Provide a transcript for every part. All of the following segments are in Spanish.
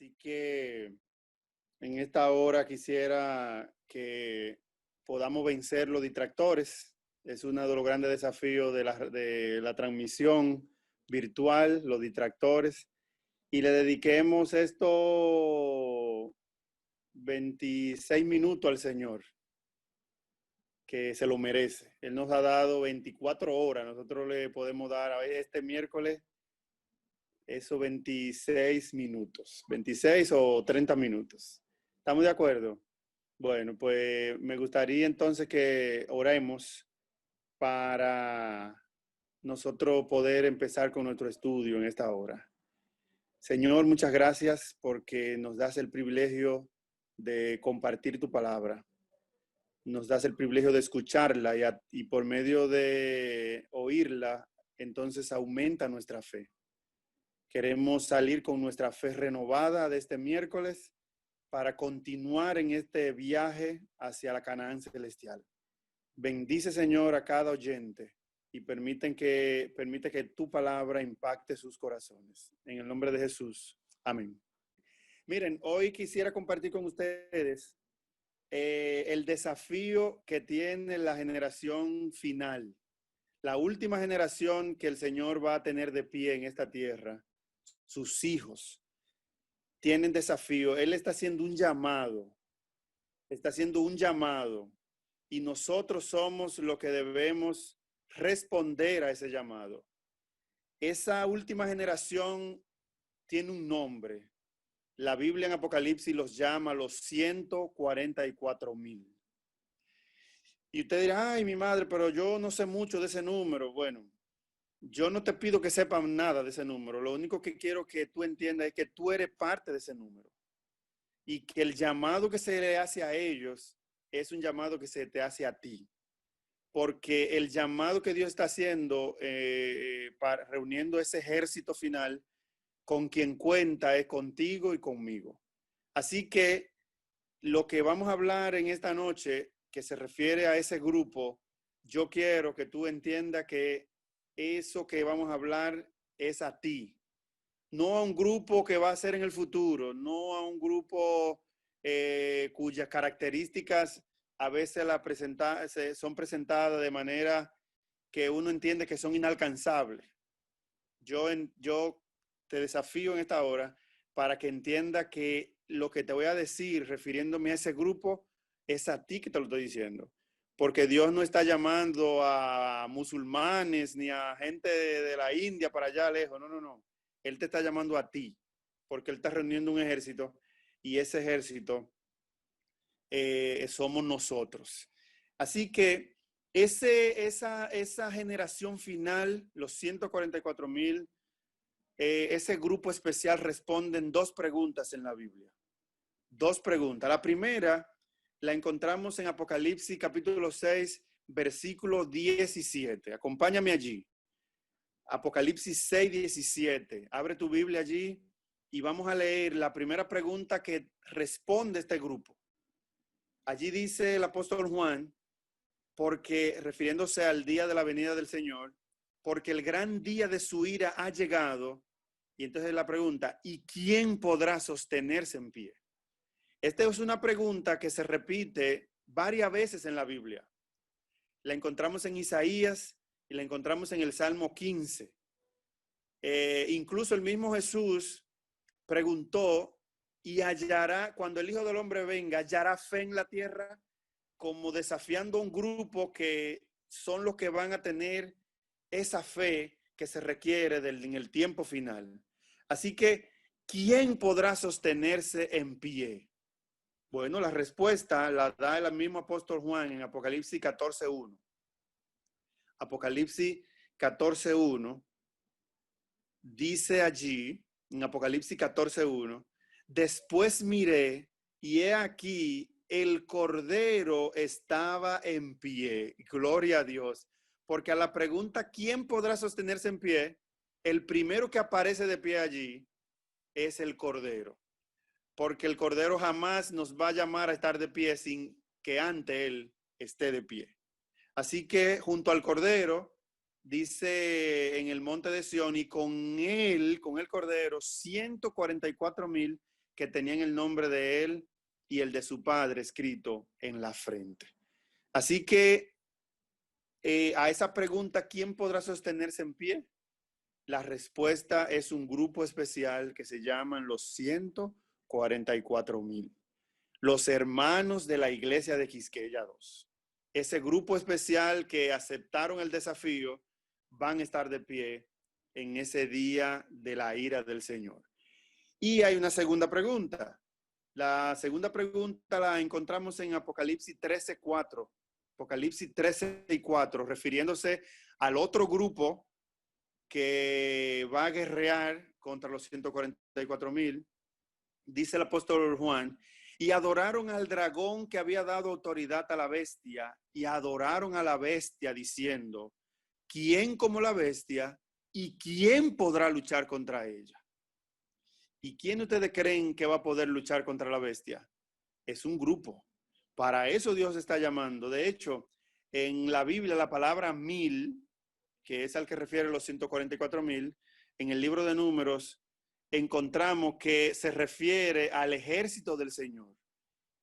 Así que en esta hora quisiera que podamos vencer los distractores. Es uno de los grandes desafíos de la transmisión virtual, los distractores. Y le dediquemos estos 26 minutos al Señor, que se lo merece. Él nos ha dado 24 horas. Nosotros le podemos dar a este miércoles esos 26 minutos, 26 o 30 minutos. ¿Estamos de acuerdo? Bueno, pues me gustaría entonces que oremos para nosotros poder empezar con nuestro estudio en esta hora. Señor, muchas gracias porque nos das el privilegio de compartir tu palabra. Nos das el privilegio de escucharla y por medio de oírla, entonces aumenta nuestra fe. Queremos salir con nuestra fe renovada de este miércoles para continuar en este viaje hacia la Canaán celestial. Bendice, Señor, a cada oyente y permite que tu palabra impacte sus corazones. En el nombre de Jesús. Amén. Miren, hoy quisiera compartir con ustedes el desafío que tiene la generación final, la última generación que el Señor va a tener de pie en esta tierra. Sus hijos tienen desafío. Él está haciendo un llamado. Y nosotros somos los que debemos responder a ese llamado. Esa última generación tiene un nombre. La Biblia en Apocalipsis los llama los 144,000. Y usted dirá, ay, mi madre, pero yo no sé mucho de ese número. Bueno, yo no te pido que sepan nada de ese número. Lo único que quiero que tú entiendas es que tú eres parte de ese número. Y que el llamado que se le hace a ellos es un llamado que se te hace a ti. Porque el llamado que Dios está haciendo, reuniendo ese ejército final, con quien cuenta es contigo y conmigo. Así que lo que vamos a hablar en esta noche, que se refiere a ese grupo, yo quiero que tú entiendas que eso que vamos a hablar es a ti. No a un grupo que va a ser en el futuro, no a un grupo cuyas características a veces son presentadas de manera que uno entiende que son inalcanzables. Yo te desafío en esta hora para que entienda que lo que te voy a decir refiriéndome a ese grupo es a ti que te lo estoy diciendo. Porque Dios no está llamando a musulmanes ni a gente de la India para allá lejos. No. Él te está llamando a ti, porque Él está reuniendo un ejército y ese ejército somos nosotros. Así que esa generación final, los 144,000, ese grupo especial responden dos preguntas en la Biblia. Dos preguntas. La primera la encontramos en Apocalipsis capítulo 6, versículo 17. Acompáñame allí. Apocalipsis 6, 17. Abre tu Biblia allí y vamos a leer la primera pregunta que responde este grupo. Allí dice el apóstol Juan, porque refiriéndose al día de la venida del Señor, porque el gran día de su ira ha llegado. Y entonces la pregunta, ¿y quién podrá sostenerse en pie? Esta es una pregunta que se repite varias veces en la Biblia. La encontramos en Isaías y la encontramos en el Salmo 15. Incluso el mismo Jesús preguntó, ¿y hallará, cuando el Hijo del Hombre venga, hallará fe en la tierra? Como desafiando a un grupo que son los que van a tener esa fe que se requiere en el tiempo final. Así que, ¿quién podrá sostenerse en pie? Bueno, la respuesta la da el mismo apóstol Juan en Apocalipsis 14:1. Apocalipsis 14:1 dice allí, en Apocalipsis 14:1, después miré y he aquí el Cordero estaba en pie. Gloria a Dios. Porque a la pregunta, ¿quién podrá sostenerse en pie? El primero que aparece de pie allí es el Cordero. Porque el Cordero jamás nos va a llamar a estar de pie sin que ante Él esté de pie. Así que junto al Cordero, dice en el monte de Sión, y con él, con el Cordero, 144,000 que tenían el nombre de él y el de su padre escrito en la frente. Así que a esa pregunta, ¿quién podrá sostenerse en pie? La respuesta es un grupo especial que se llaman los 144,000. Los hermanos de la iglesia de Quisqueya 2. Ese grupo especial que aceptaron el desafío van a estar de pie en ese día de la ira del Señor. Y hay una segunda pregunta. La segunda pregunta la encontramos en Apocalipsis 13:4. Apocalipsis 13:4, refiriéndose al otro grupo que va a guerrear contra los 144,000. Dice el apóstol Juan, y adoraron al dragón que había dado autoridad a la bestia, y adoraron a la bestia diciendo, ¿quién como la bestia y quién podrá luchar contra ella? ¿Y quién ustedes creen que va a poder luchar contra la bestia? Es un grupo. Para eso Dios está llamando. De hecho, en la Biblia la palabra 1,000, que es al que refiere los 144,000, en el libro de Números, encontramos que se refiere al ejército del Señor.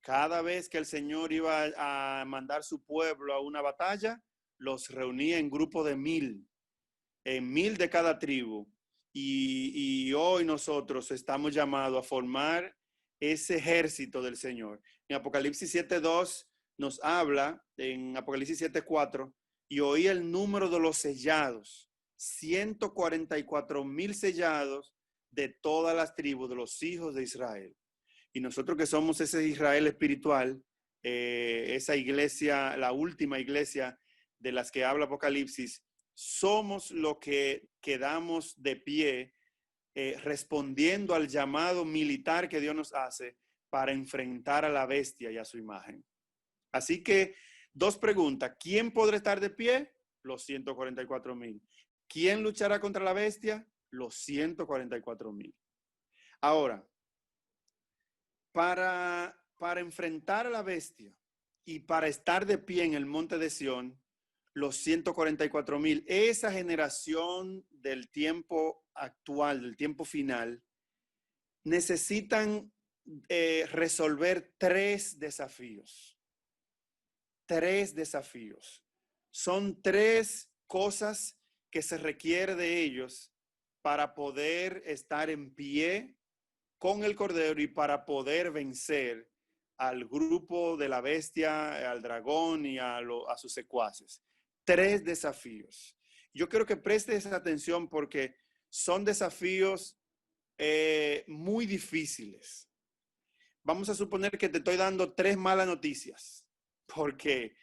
Cada vez que el Señor iba a mandar su pueblo a una batalla, los reunía en grupo de 1,000, en 1,000 de cada tribu. Y hoy nosotros estamos llamados a formar ese ejército del Señor. En Apocalipsis 7:2 nos habla, en Apocalipsis 7:4, y oí el número de los sellados, 144,000 sellados de todas las tribus de los hijos de Israel. Y nosotros que somos ese Israel espiritual, esa iglesia, la última iglesia de las que habla Apocalipsis, somos lo que quedamos de pie respondiendo al llamado militar que Dios nos hace para enfrentar a la bestia y a su imagen. Así que, dos preguntas. ¿Quién podrá estar de pie? Los 144,000. ¿Quién luchará contra la bestia? Los 144,000. Ahora, para enfrentar a la bestia y para estar de pie en el monte de Sión, los 144,000, esa generación del tiempo actual, del tiempo final, necesitan resolver tres desafíos. Tres desafíos. Son tres cosas que se requiere de ellos para poder estar en pie con el Cordero y para poder vencer al grupo de la bestia, al dragón y a sus secuaces. Tres desafíos. Yo quiero que prestes atención porque son desafíos muy difíciles. Vamos a suponer que te estoy dando tres malas noticias, porque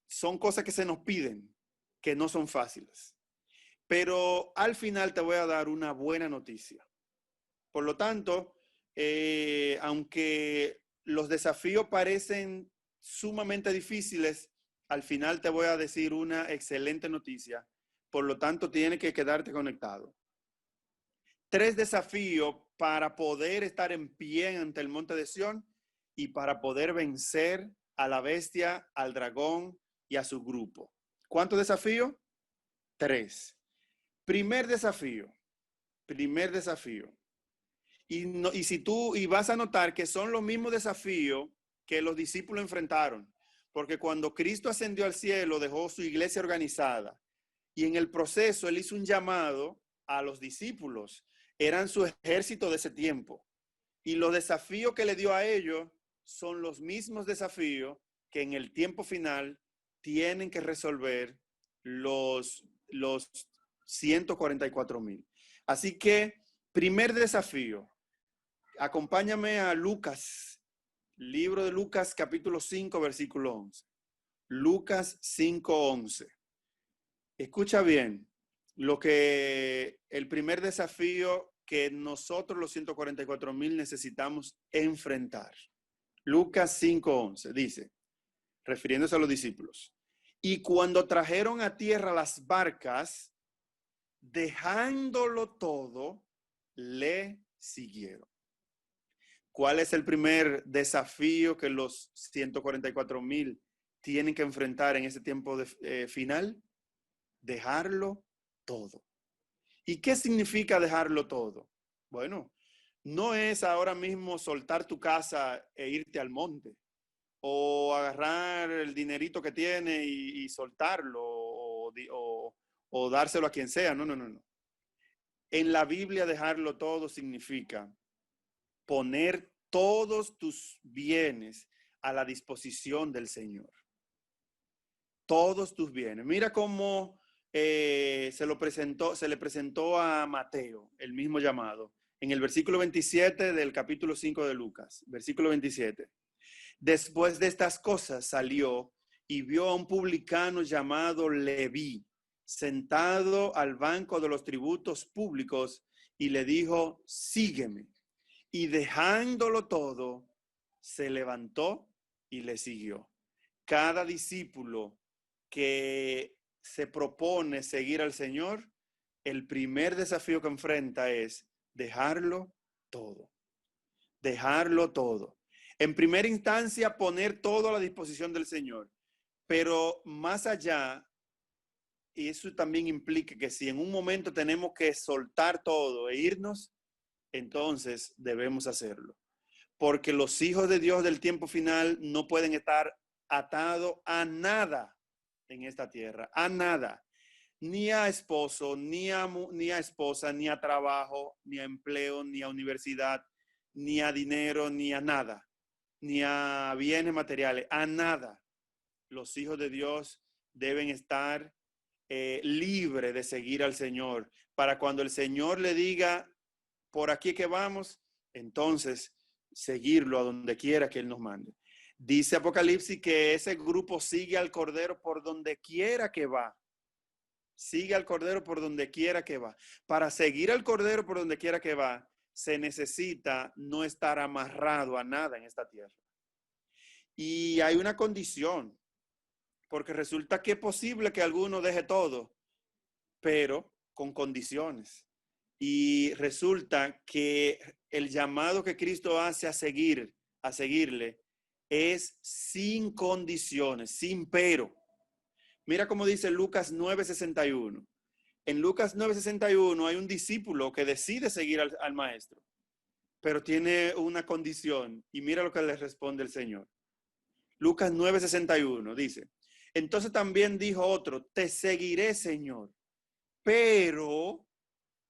son cosas que se nos piden, que no son fáciles. Pero al final te voy a dar una buena noticia. Por lo tanto, aunque los desafíos parecen sumamente difíciles, al final te voy a decir una excelente noticia. Por lo tanto, tienes que quedarte conectado. Tres desafíos para poder estar en pie ante el monte de Sión y para poder vencer a la bestia, al dragón y a su grupo. ¿Cuántos desafíos? Tres. Primer desafío. Y vas a notar que son los mismos desafíos que los discípulos enfrentaron, porque cuando Cristo ascendió al cielo dejó su iglesia organizada y en el proceso él hizo un llamado a los discípulos, eran su ejército de ese tiempo, y los desafíos que le dio a ellos son los mismos desafíos que en el tiempo final tienen que resolver los 144,000. Así que, primer desafío, acompáñame a Lucas, libro de Lucas capítulo 5, versículo 11. Lucas 5:11. Escucha bien el primer desafío que nosotros los 144,000 necesitamos enfrentar. Lucas 5:11 dice, refiriéndose a los discípulos, y cuando trajeron a tierra las barcas, dejándolo todo, le siguieron. ¿Cuál es el primer desafío que los 144,000 tienen que enfrentar en ese tiempo final? Dejarlo todo. ¿Y qué significa dejarlo todo? Bueno, no es ahora mismo soltar tu casa e irte al monte, o agarrar el dinerito que tiene y soltarlo, o dárselo a quien sea. No, no, no, no. En la Biblia dejarlo todo significa poner todos tus bienes a la disposición del Señor. Todos tus bienes. Mira cómo se le presentó a Mateo el mismo llamado. En el versículo 27 del capítulo 5 de Lucas, versículo 27. Después de estas cosas salió y vio a un publicano llamado Leví sentado al banco de los tributos públicos y le dijo, sígueme. Y dejándolo todo, se levantó y le siguió. Cada discípulo que se propone seguir al Señor, el primer desafío que enfrenta es dejarlo todo. Dejarlo todo. En primera instancia, poner todo a la disposición del Señor. Pero más allá, y eso también implica que si en un momento tenemos que soltar todo e irnos, entonces debemos hacerlo. Porque los hijos de Dios del tiempo final no pueden estar atados a nada en esta tierra, a nada. Ni a esposo, ni a esposa, ni a trabajo, ni a empleo, ni a universidad, ni a dinero, ni a nada, ni a bienes materiales, a nada. Los hijos de Dios deben estar libres de seguir al Señor, para cuando el Señor le diga, por aquí que vamos, entonces seguirlo a donde quiera que Él nos mande. Dice Apocalipsis que ese grupo sigue al Cordero por donde quiera que va. Sigue al Cordero por donde quiera que va. Para seguir al Cordero por donde quiera que va, se necesita no estar amarrado a nada en esta tierra. Y hay una condición, porque resulta que es posible que alguno deje todo, pero con condiciones. Y resulta que el llamado que Cristo hace a seguirle, es sin condiciones, sin pero. Mira cómo dice Lucas 9:61. En Lucas 9:61 hay un discípulo que decide seguir al maestro, pero tiene una condición. Y mira lo que le responde el Señor. Lucas 9:61 dice, entonces también dijo otro, te seguiré, Señor, pero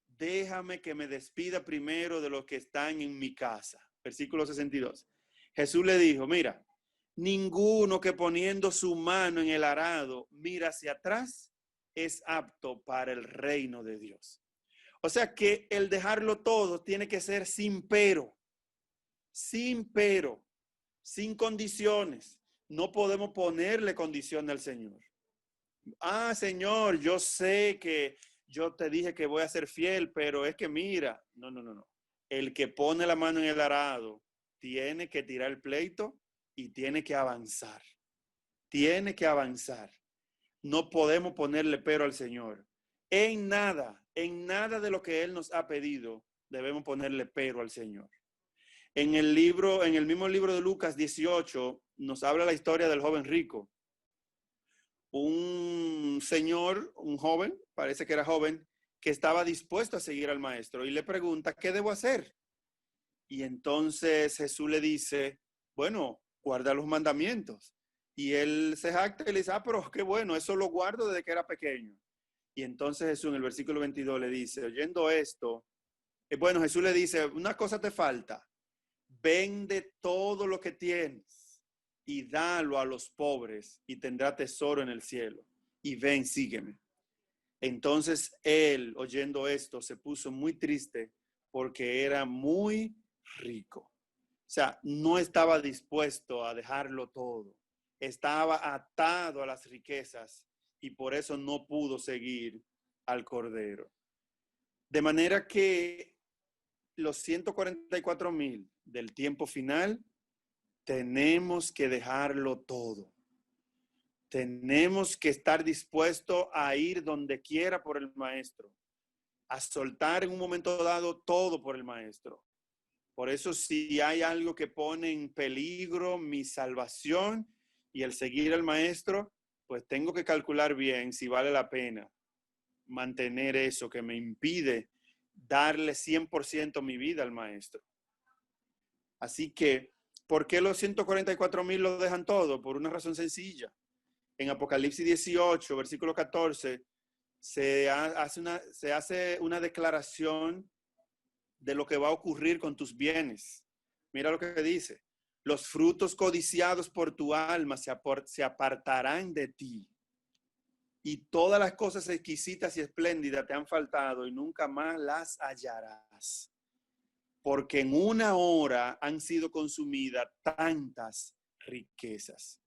déjame que me despida primero de los que están en mi casa. Versículo 62. Jesús le dijo, mira, ninguno que poniendo su mano en el arado mira hacia atrás es apto para el reino de Dios. O sea que el dejarlo todo tiene que ser sin pero, sin condiciones. No podemos ponerle condición al Señor. Ah, Señor, yo sé que yo te dije que voy a ser fiel, pero es que mira, no, no, no, no. El que pone la mano en el arado tiene que tirar el pleito y tiene que avanzar. Tiene que avanzar. No podemos ponerle pero al Señor. En nada de lo que Él nos ha pedido, debemos ponerle pero al Señor. En el mismo libro de Lucas 18, nos habla la historia del joven rico. Un señor, un joven, parece que era joven, que estaba dispuesto a seguir al maestro y le pregunta, ¿qué debo hacer? Y entonces Jesús le dice, bueno, guarda los mandamientos. Y él se jacta y le dice, pero qué bueno, eso lo guardo desde que era pequeño. Y entonces Jesús en el versículo 22 le dice, oyendo esto, bueno, Jesús le dice, una cosa te falta, vende todo lo que tienes y dalo a los pobres y tendrá tesoro en el cielo. Y ven, sígueme. Entonces él, oyendo esto, se puso muy triste porque era muy rico. O sea, no estaba dispuesto a dejarlo todo. Estaba atado a las riquezas y por eso no pudo seguir al Cordero. De manera que los 144,000 del tiempo final, tenemos que dejarlo todo. Tenemos que estar dispuestos a ir donde quiera por el maestro, a soltar en un momento dado todo por el maestro. Por eso si hay algo que pone en peligro mi salvación y el seguir al maestro, pues tengo que calcular bien si vale la pena mantener eso que me impide darle 100% mi vida al Maestro. Así que, ¿por qué los 144,000 lo dejan todo? Por una razón sencilla. En Apocalipsis 18, versículo 14, se hace una declaración de lo que va a ocurrir con tus bienes. Mira lo que dice. Los frutos codiciados por tu alma se apartarán de ti. Y todas las cosas exquisitas y espléndidas te han faltado y nunca más las hallarás. Porque en una hora han sido consumidas tantas riquezas.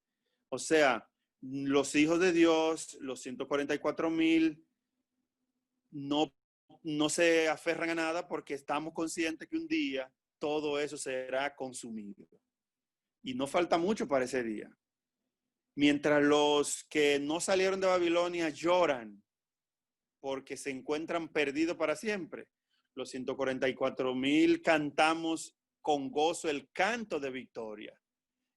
O sea, los hijos de Dios, los 144,000, no se aferran a nada porque estamos conscientes que un día todo eso será consumido. Y no falta mucho para ese día. Mientras los que no salieron de Babilonia lloran porque se encuentran perdidos para siempre, los 144,000 cantamos con gozo el canto de victoria,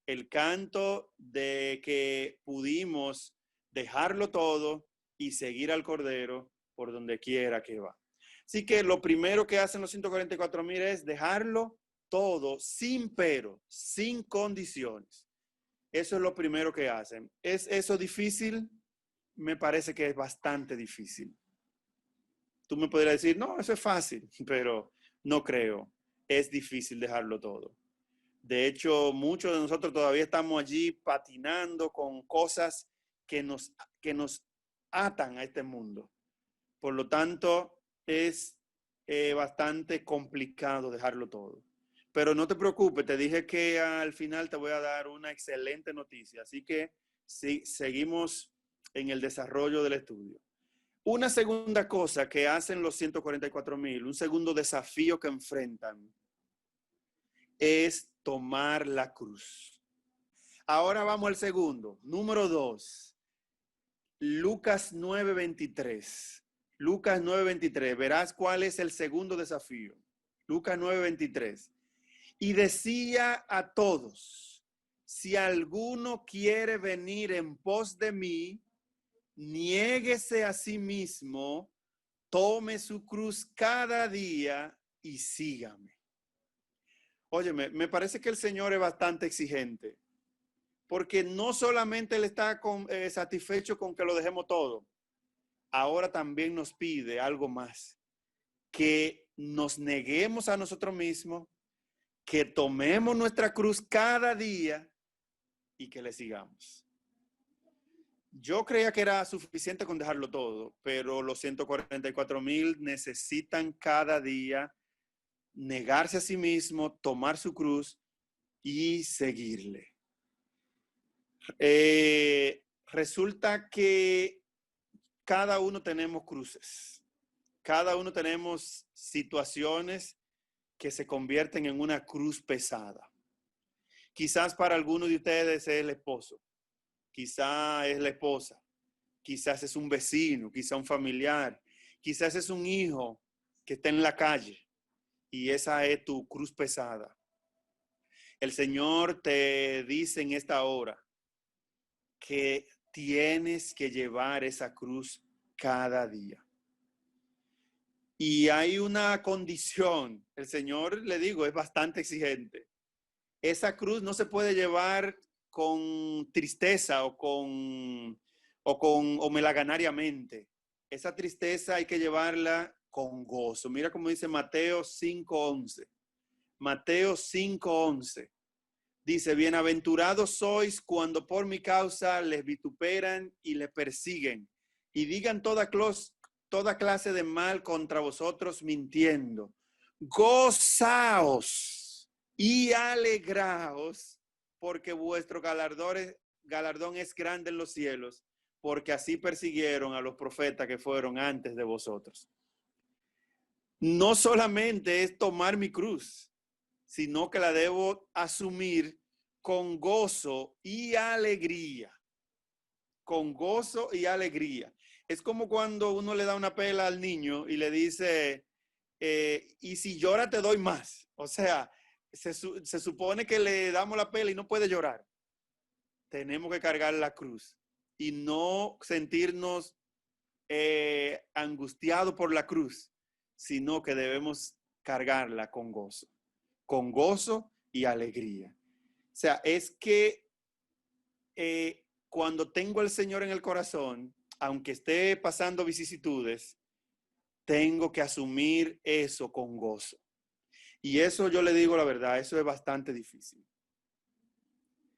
el canto de que pudimos dejarlo todo y seguir al Cordero por donde quiera que va. Así que lo primero que hacen los 144,000 es dejarlo todo sin pero, sin condiciones. Eso es lo primero que hacen. ¿Es eso difícil? Me parece que es bastante difícil. Tú me podrías decir, no, eso es fácil, pero no creo. Es difícil dejarlo todo. De hecho, muchos de nosotros todavía estamos allí patinando con cosas que nos atan a este mundo. Por lo tanto, es bastante complicado dejarlo todo. Pero no te preocupes, te dije que al final te voy a dar una excelente noticia. Así que sí, seguimos en el desarrollo del estudio. Una segunda cosa que hacen los 144,000, un segundo desafío que enfrentan, es tomar la cruz. Ahora vamos al segundo. Número 2. Lucas 9:23. Lucas 9:23. Verás cuál es el segundo desafío. Lucas 9:23. Y decía a todos, si alguno quiere venir en pos de mí, niéguese a sí mismo, tome su cruz cada día y sígame. Óyeme, me parece que el Señor es bastante exigente, porque no solamente Él está satisfecho con que lo dejemos todo, ahora también nos pide algo más, que nos neguemos a nosotros mismos, que tomemos nuestra cruz cada día y que le sigamos. Yo creía que era suficiente con dejarlo todo, pero los 144,000 necesitan cada día negarse a sí mismo, tomar su cruz y seguirle. Resulta que cada uno tenemos cruces, cada uno tenemos situaciones que se convierten en una cruz pesada. Quizás para algunos de ustedes es el esposo, quizás es la esposa, quizás es un vecino, quizás un familiar, quizás es un hijo que está en la calle y esa es tu cruz pesada. El Señor te dice en esta hora que tienes que llevar esa cruz cada día. Y hay una condición, el Señor, le digo, es bastante exigente. Esa cruz no se puede llevar con tristeza o melaganariamente. Esa tristeza hay que llevarla con gozo. Mira cómo dice Mateo 5:11. Mateo 5:11. Dice, bienaventurados sois cuando por mi causa les vituperan y les persiguen y digan toda clase de mal contra vosotros mintiendo. Gozaos y alegraos, porque vuestro galardón es grande en los cielos, porque así persiguieron a los profetas que fueron antes de vosotros. No solamente es tomar mi cruz, sino que la debo asumir con gozo y alegría. Con gozo y alegría. Es como cuando uno le da una pela al niño y le dice, y si llora te doy más. O sea, se supone que le damos la pela y no puede llorar. Tenemos que cargar la cruz y no sentirnos angustiados por la cruz, sino que debemos cargarla con gozo y alegría. O sea, es que cuando tengo al Señor en el corazón, aunque esté pasando vicisitudes, tengo que asumir eso con gozo. Y eso yo le digo la verdad, eso es bastante difícil.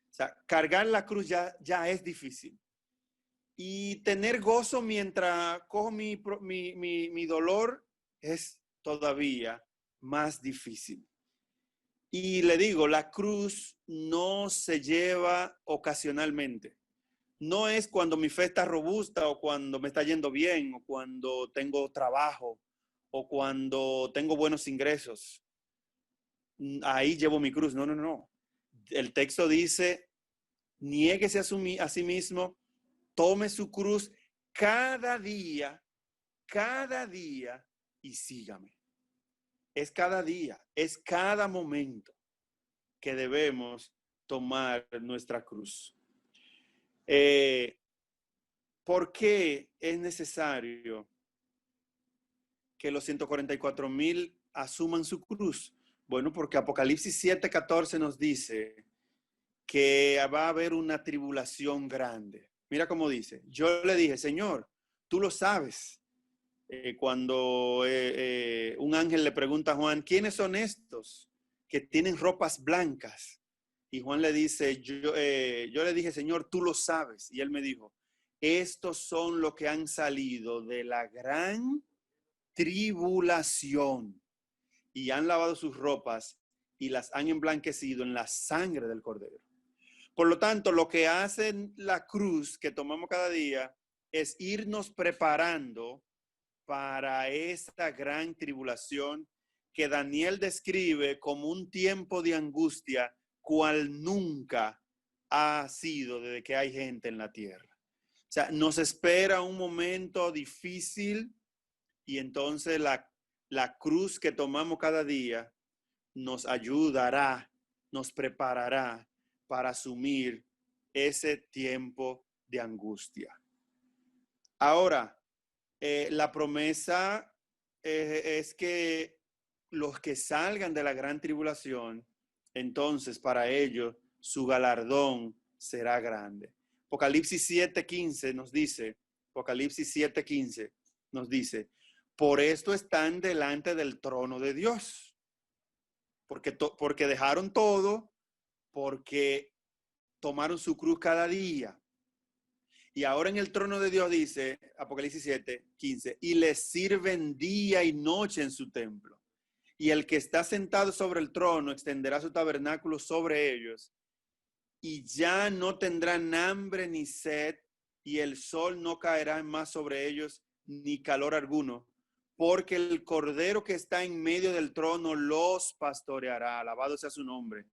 O sea, cargar la cruz ya es difícil. Y tener gozo mientras cojo mi dolor es todavía más difícil. Y le digo, la cruz no se lleva ocasionalmente. No es cuando mi fe está robusta o cuando me está yendo bien o cuando tengo trabajo o cuando tengo buenos ingresos. Ahí llevo mi cruz. No, no, no. El texto dice, niéguese a sí mismo, tome su cruz cada día y sígame. Es cada día, es cada momento que debemos tomar nuestra cruz. ¿Por qué es necesario que los 144,000 asuman su cruz? Bueno, porque Apocalipsis 7:14 nos dice que va a haber una tribulación grande. Mira cómo dice. Yo le dije, Señor, tú lo sabes. Cuando un ángel le pregunta a Juan, ¿quiénes son estos que tienen ropas blancas? Y Juan le dice, yo le dije, Señor, tú lo sabes. Y él me dijo, estos son los que han salido de la gran tribulación y han lavado sus ropas y las han emblanquecido en la sangre del Cordero. Por lo tanto, lo que hace la cruz que tomamos cada día es irnos preparando para esta gran tribulación que Daniel describe como un tiempo de angustia cual nunca ha sido desde que hay gente en la tierra. O sea, nos espera un momento difícil y entonces la cruz que tomamos cada día nos ayudará, nos preparará para asumir ese tiempo de angustia. Ahora, la promesa es que los que salgan de la gran tribulación, entonces para ellos su galardón será grande. Apocalipsis 7:15 nos dice, por esto están delante del trono de Dios, porque dejaron todo, porque tomaron su cruz cada día. Y ahora en el trono de Dios dice, Apocalipsis 7:15, y les sirven día y noche en su templo. Y el que está sentado sobre el trono extenderá su tabernáculo sobre ellos. Y ya no tendrán hambre ni sed, y el sol no caerá más sobre ellos, ni calor alguno. Porque el Cordero que está en medio del trono los pastoreará, alabado sea su nombre.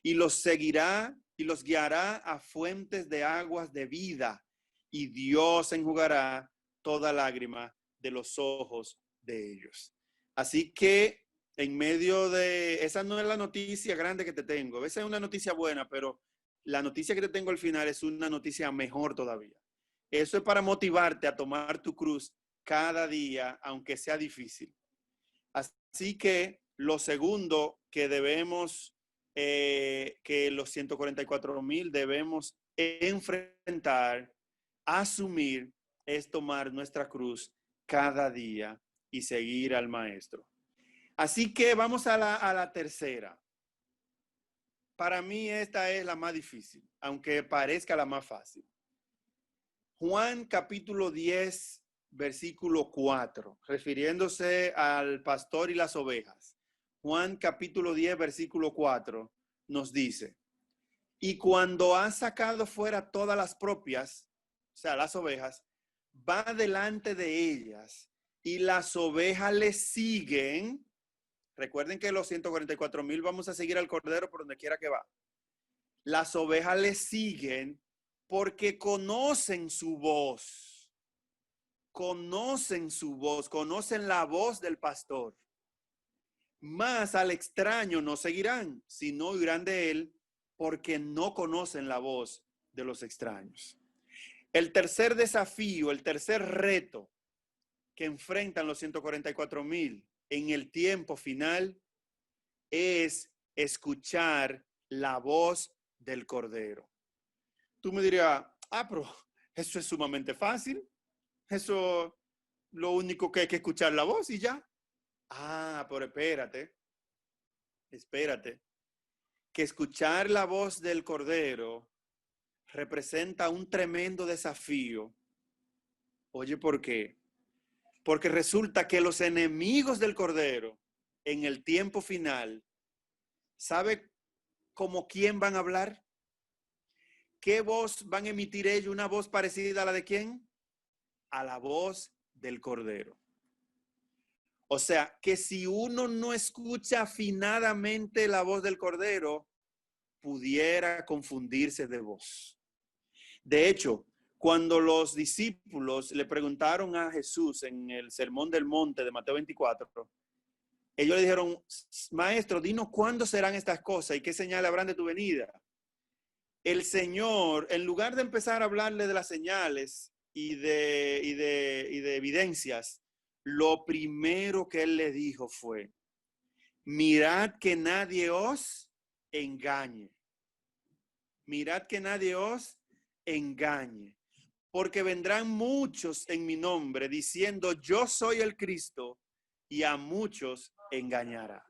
Y los seguirá y los guiará a fuentes de aguas de vida. Y Dios enjugará toda lágrima de los ojos de ellos. Así que en medio de, esa no es la noticia grande que te tengo, esa es una noticia buena, pero la noticia que te tengo al final es una noticia mejor todavía. Eso es para motivarte a tomar tu cruz cada día, aunque sea difícil. Así que lo segundo que debemos, que los 144,000 debemos enfrentar, asumir, es tomar nuestra cruz cada día y seguir al Maestro. Así que vamos a la tercera. Para mí esta es la más difícil, aunque parezca la más fácil. Juan capítulo 10, versículo 4, refiriéndose al pastor y las ovejas. Juan capítulo 10, versículo 4 nos dice, y cuando ha sacado fuera todas las propias, o sea, las ovejas, va delante de ellas y las ovejas le siguen. Recuerden que los 144,000 vamos a seguir al Cordero por donde quiera que va. Las ovejas le siguen porque conocen su voz. Conocen su voz, conocen la voz del pastor. Más al extraño no seguirán, sino huirán de él porque no conocen la voz de los extraños. El tercer desafío, el tercer reto que enfrentan los 144,000 en el tiempo final es escuchar la voz del Cordero. Tú me dirías, pero eso es sumamente fácil. Eso, lo único que hay que escuchar la voz y ya. Pero espérate, que escuchar la voz del Cordero representa un tremendo desafío. Oye, ¿por qué? Porque resulta que los enemigos del Cordero en el tiempo final, ¿sabe cómo quién van a hablar? ¿Qué voz van a emitir ellos? ¿Una voz parecida a la de quién? A la voz del Cordero. O sea, que si uno no escucha afinadamente la voz del Cordero, pudiera confundirse de voz. De hecho, cuando los discípulos le preguntaron a Jesús en el Sermón del Monte de Mateo 24, ellos le dijeron, Maestro, dinos cuándo serán estas cosas y qué señal habrán de tu venida. El Señor, en lugar de empezar a hablarle de las señales y de evidencias, lo primero que él le dijo fue, mirad que nadie os engañe. Mirad que nadie os engañe. Porque vendrán muchos en mi nombre diciendo, yo soy el Cristo, y a muchos engañará.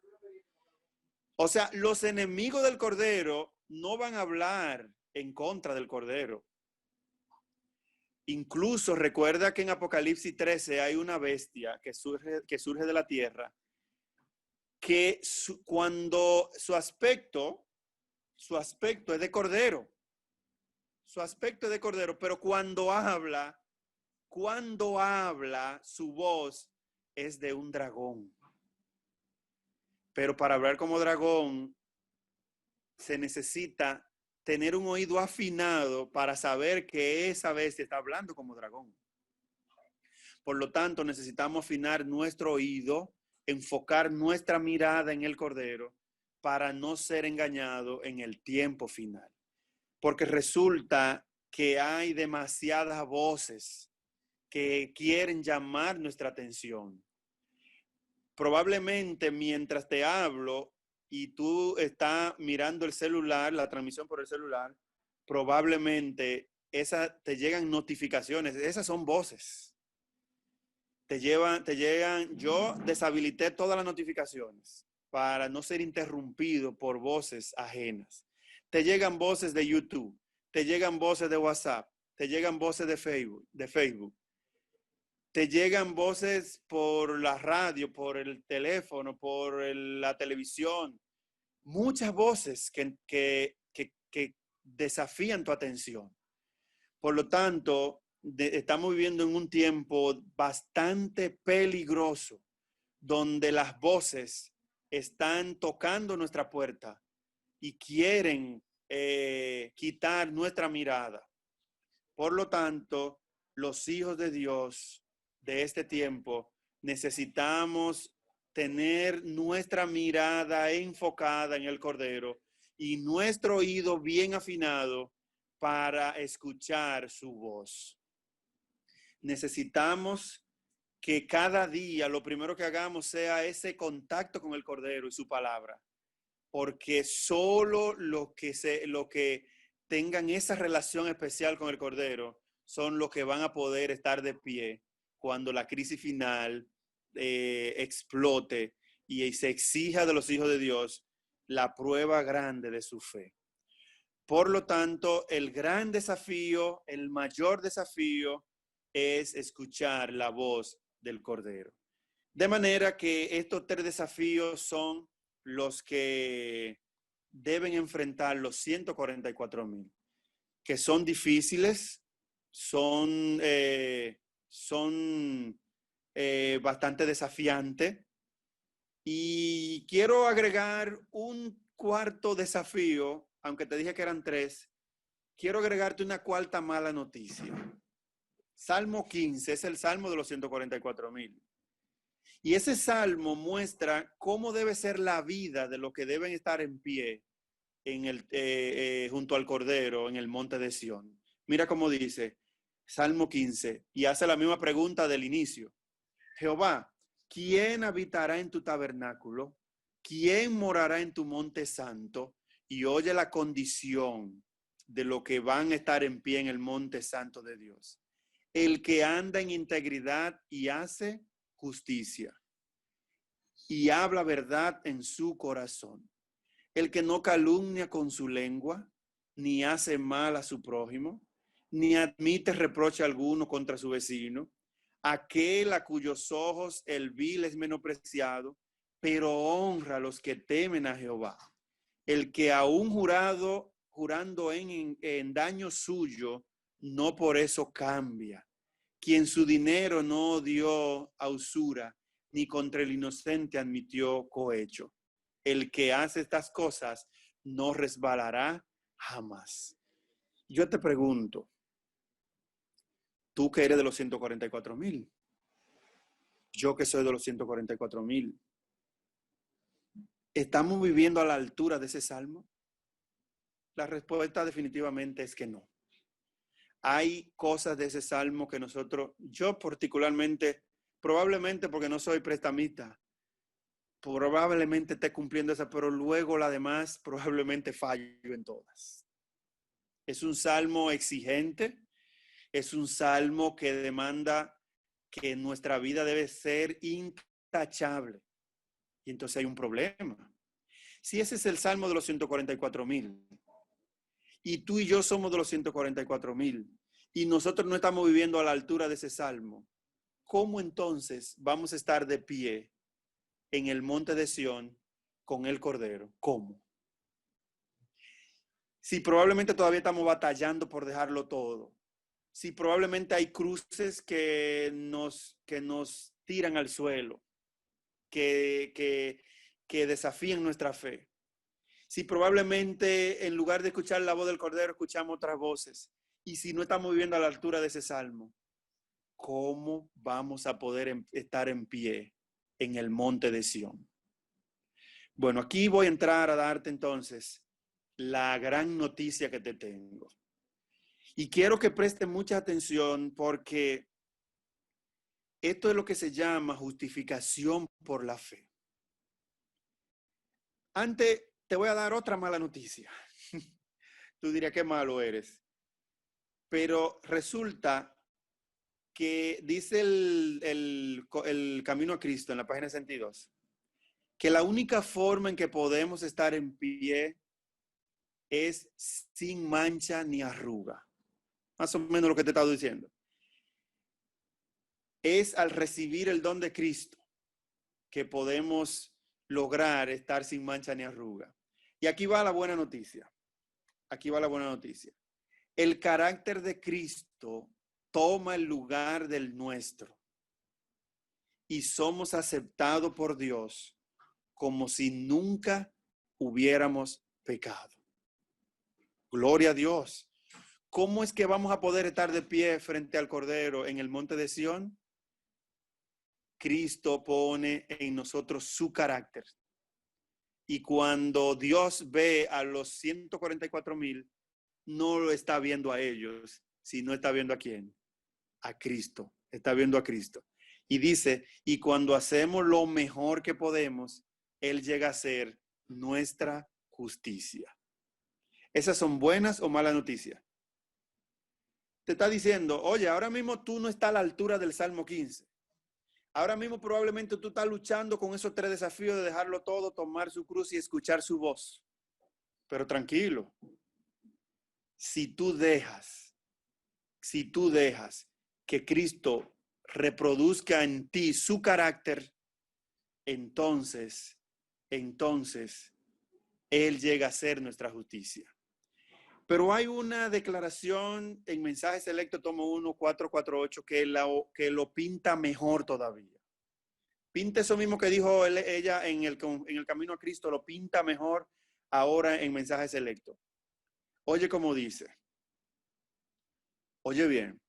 O sea, los enemigos del Cordero no van a hablar en contra del Cordero. Incluso recuerda que en Apocalipsis 13 hay una bestia que surge de la tierra, que cuando su aspecto es de cordero. Su aspecto es de cordero, pero cuando habla, su voz es de un dragón. Pero para hablar como dragón, se necesita tener un oído afinado para saber que esa bestia está hablando como dragón. Por lo tanto, necesitamos afinar nuestro oído, enfocar nuestra mirada en el Cordero para no ser engañado en el tiempo final. Porque resulta que hay demasiadas voces que quieren llamar nuestra atención. Probablemente mientras te hablo y tú estás mirando el celular, la transmisión por el celular, probablemente te llegan notificaciones. Esas son voces. Te llegan, yo deshabilité todas las notificaciones para no ser interrumpido por voces ajenas. Te llegan voces de YouTube, te llegan voces de WhatsApp, te llegan voces de Facebook. Te llegan voces por la radio, por el teléfono, por la televisión. Muchas voces que desafían tu atención. Por lo tanto, estamos viviendo en un tiempo bastante peligroso, donde las voces están tocando nuestra puerta y quieren quitar nuestra mirada. Por lo tanto, los hijos de Dios de este tiempo necesitamos tener nuestra mirada enfocada en el Cordero y nuestro oído bien afinado para escuchar su voz. Necesitamos que cada día lo primero que hagamos sea ese contacto con el Cordero y su palabra, porque solo los que tengan esa relación especial con el Cordero son los que van a poder estar de pie cuando la crisis final explote y se exija de los hijos de Dios la prueba grande de su fe. Por lo tanto, el gran desafío, el mayor desafío es escuchar la voz del Cordero. De manera que estos 3 desafíos son los que deben enfrentar los 144,000, que son difíciles, son bastante desafiantes. Y quiero agregar un cuarto desafío, aunque te dije que eran 3, quiero agregarte una cuarta mala noticia. Salmo 15 es el salmo de los 144,000. Y ese salmo muestra cómo debe ser la vida de los que deben estar en pie junto al Cordero en el monte de Sión. Mira cómo dice Salmo 15 y hace la misma pregunta del inicio. Jehová, ¿quién habitará en tu tabernáculo? ¿Quién morará en tu monte santo? Y oye la condición de lo que van a estar en pie en el monte santo de Dios. El que anda en integridad y hace justicia y habla verdad en su corazón. El que no calumnia con su lengua, ni hace mal a su prójimo, ni admite reproche alguno contra su vecino. Aquel a cuyos ojos el vil es menospreciado, pero honra a los que temen a Jehová. El que aún jurando en daño suyo, no por eso cambia. Quien su dinero no dio a usura, ni contra el inocente admitió cohecho. El que hace estas cosas no resbalará jamás. Yo te pregunto, tú que eres de los 144,000, yo que soy de los 144,000, ¿estamos viviendo a la altura de ese salmo? La respuesta definitivamente es que no. Hay cosas de ese salmo que yo particularmente, probablemente porque no soy prestamista, probablemente esté cumpliendo esa, pero luego la demás probablemente fallo en todas. Es un salmo exigente, es un salmo que demanda que nuestra vida debe ser intachable. Y entonces hay un problema. Si ese es el salmo de los 144,000, y tú y yo somos de los 144,000, y nosotros no estamos viviendo a la altura de ese salmo, ¿cómo entonces vamos a estar de pie en el monte de Sión con el Cordero? ¿Cómo? Si probablemente todavía estamos batallando por dejarlo todo. Si probablemente hay cruces que nos tiran al suelo, que desafían nuestra fe. Si probablemente en lugar de escuchar la voz del Cordero escuchamos otras voces. Y si no estamos viviendo a la altura de ese salmo, ¿cómo vamos a poder estar en pie en el monte de Sión? Bueno, aquí voy a entrar a darte entonces la gran noticia que te tengo. Y quiero que prestes mucha atención porque esto es lo que se llama justificación por la fe. Antes te voy a dar otra mala noticia. Tú dirías qué malo eres. Pero resulta que dice el Camino a Cristo en la página 62, que la única forma en que podemos estar en pie es sin mancha ni arruga. Más o menos lo que te he estado diciendo. Es al recibir el don de Cristo que podemos lograr estar sin mancha ni arruga. Y aquí va la buena noticia. Aquí va la buena noticia. El carácter de Cristo toma el lugar del nuestro y somos aceptados por Dios como si nunca hubiéramos pecado. Gloria a Dios. ¿Cómo es que vamos a poder estar de pie frente al Cordero en el monte de Sión? Cristo pone en nosotros su carácter. Y cuando Dios ve a los 144,000, no lo está viendo a ellos, sino está viendo a quién? A Cristo. Está viendo a Cristo. Y dice, y cuando hacemos lo mejor que podemos, Él llega a ser nuestra justicia. ¿Esas son buenas o malas noticias? Te está diciendo, oye, ahora mismo tú no estás a la altura del Salmo 15. Ahora mismo probablemente tú estás luchando con esos 3 desafíos de dejarlo todo, tomar su cruz y escuchar su voz. Pero tranquilo, si tú dejas que Cristo reproduzca en ti su carácter, entonces Él llega a ser nuestra justicia. Pero hay una declaración en Mensaje Selecto, tomo 1, 448, que lo pinta mejor todavía. Pinta eso mismo que dijo ella en el Camino a Cristo, lo pinta mejor ahora en Mensaje Selecto. Oye cómo dice. Oye bien.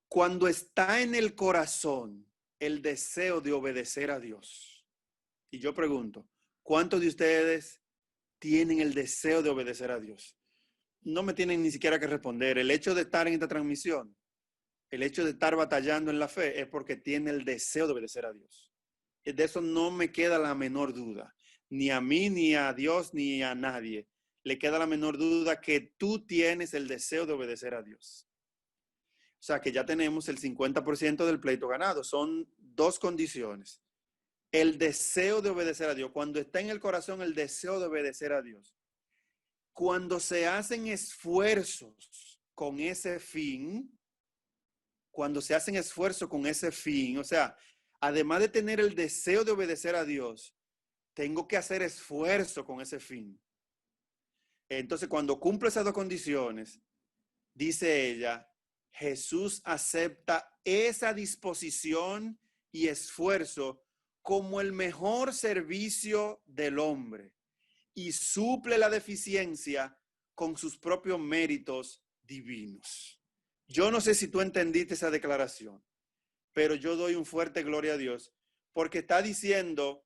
Cuando está en el corazón el deseo de obedecer a Dios. Y yo pregunto, ¿cuántos de ustedes tienen el deseo de obedecer a Dios? No me tienen ni siquiera que responder. El hecho de estar en esta transmisión el hecho de estar batallando en la fe es porque tiene el deseo de obedecer a Dios. De eso no me queda la menor duda. Ni a mí, ni a Dios, ni a nadie le queda la menor duda que tú tienes el deseo de obedecer a Dios. O sea, que ya tenemos el 50% del pleito ganado. Son dos condiciones. El deseo de obedecer a Dios. Cuando está en el corazón el deseo de obedecer a Dios. Cuando se hacen esfuerzos con ese fin, o sea, además de tener el deseo de obedecer a Dios, tengo que hacer esfuerzo con ese fin. Entonces, cuando cumple esas dos condiciones, dice ella, Jesús acepta esa disposición y esfuerzo como el mejor servicio del hombre y suple la deficiencia con sus propios méritos divinos. Yo no sé si tú entendiste esa declaración, pero yo doy un fuerte gloria a Dios porque está diciendo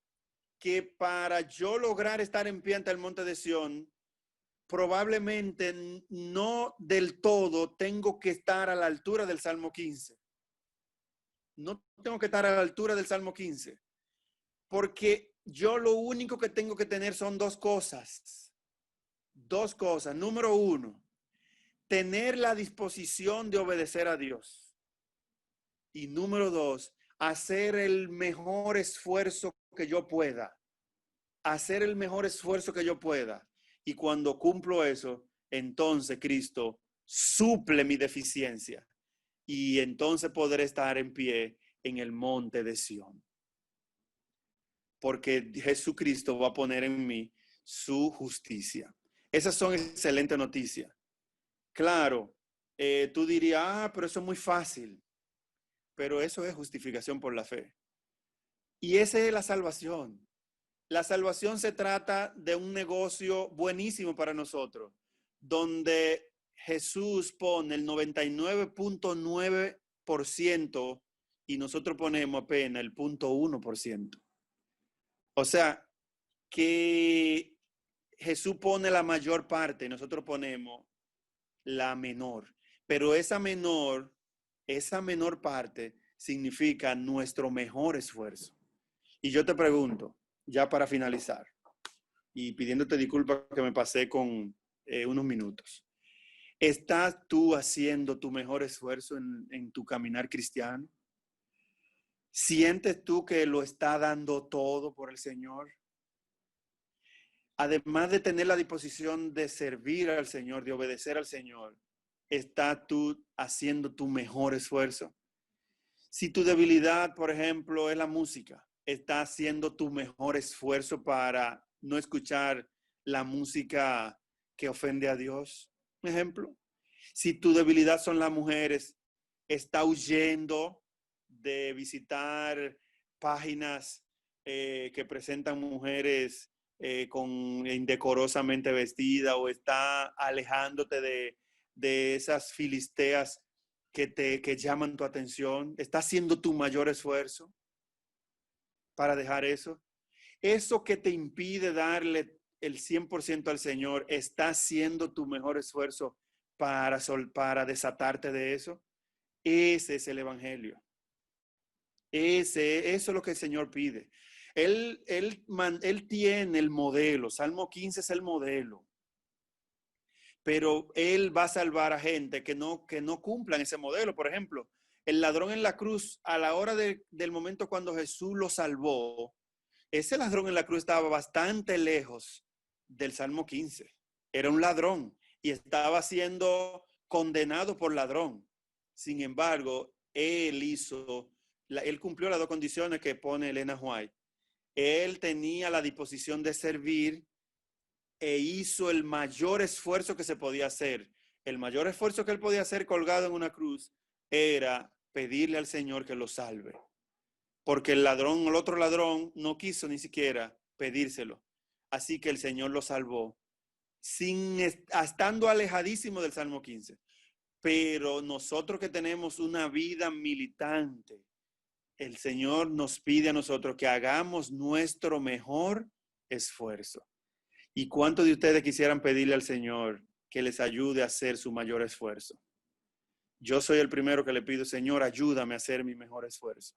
que para yo lograr estar en pie ante el monte de Sión, probablemente no del todo tengo que estar a la altura del Salmo 15. No tengo que estar a la altura del Salmo 15. Porque yo lo único que tengo que tener son dos cosas. Dos cosas. Número uno, tener la disposición de obedecer a Dios. Y número dos, hacer el mejor esfuerzo que yo pueda. Hacer el mejor esfuerzo que yo pueda. Y cuando cumplo eso, entonces Cristo suple mi deficiencia. Y entonces podré estar en pie en el monte de Sión. Porque Jesucristo va a poner en mí su justicia. Esas son excelentes noticias. Claro, tú dirías, pero eso es muy fácil. Pero eso es justificación por la fe. Y esa es la salvación. La salvación se trata de un negocio buenísimo para nosotros, donde Jesús pone el 99.9% y nosotros ponemos apenas el 0.1%. O sea, que Jesús pone la mayor parte y nosotros ponemos la menor. Pero esa menor parte significa nuestro mejor esfuerzo. Y yo te pregunto, ya para finalizar, y pidiéndote disculpas que me pasé con unos minutos, ¿estás tú haciendo tu mejor esfuerzo en tu caminar cristiano? ¿Sientes tú que lo está dando todo por el Señor? Además de tener la disposición de servir al Señor, de obedecer al Señor, ¿estás tú haciendo tu mejor esfuerzo? Si tu debilidad, por ejemplo, es la música, ¿estás haciendo tu mejor esfuerzo para no escuchar la música que ofende a Dios? Un ejemplo. Si tu debilidad son las mujeres, ¿estás huyendo de visitar páginas que presentan mujeres con indecorosamente vestidas, o está alejándote de esas filisteas que llaman tu atención? ¿Estás haciendo tu mayor esfuerzo para dejar eso? Eso que te impide darle el 100% al Señor, ¿estás haciendo tu mejor esfuerzo para desatarte de eso? Ese es el evangelio. Eso es lo que el Señor pide. Él tiene el modelo. Salmo 15 es el modelo. Pero Él va a salvar a gente que no cumplan ese modelo. Por ejemplo, el ladrón en la cruz, a la hora del momento cuando Jesús lo salvó, ese ladrón en la cruz estaba bastante lejos del Salmo 15. Era un ladrón y estaba siendo condenado por ladrón. Sin embargo, él cumplió las dos condiciones que pone Elena White. Él tenía la disposición de servir e hizo el mayor esfuerzo que se podía hacer. El mayor esfuerzo que él podía hacer colgado en una cruz era pedirle al Señor que lo salve. Porque el otro ladrón, no quiso ni siquiera pedírselo. Así que el Señor lo salvó, estando alejadísimo del Salmo 15. Pero nosotros que tenemos una vida militante, el Señor nos pide a nosotros que hagamos nuestro mejor esfuerzo. ¿Y cuántos de ustedes quisieran pedirle al Señor que les ayude a hacer su mayor esfuerzo? yo soy el primero que le pido, Señor, ayúdame a hacer mi mejor esfuerzo.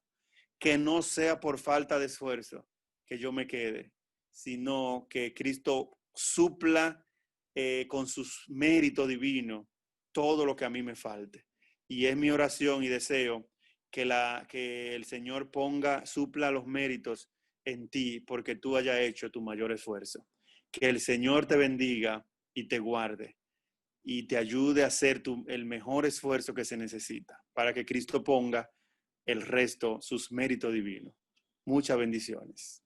Que no sea por falta de esfuerzo que yo me quede, sino que Cristo supla con sus méritos divinos todo lo que a mí me falte. Y es mi oración y deseo que el Señor supla los méritos en ti porque tú hayas hecho tu mayor esfuerzo. Que el Señor te bendiga y te guarde y te ayude a hacer el mejor esfuerzo que se necesita para que Cristo ponga el resto, sus méritos divinos. Muchas bendiciones.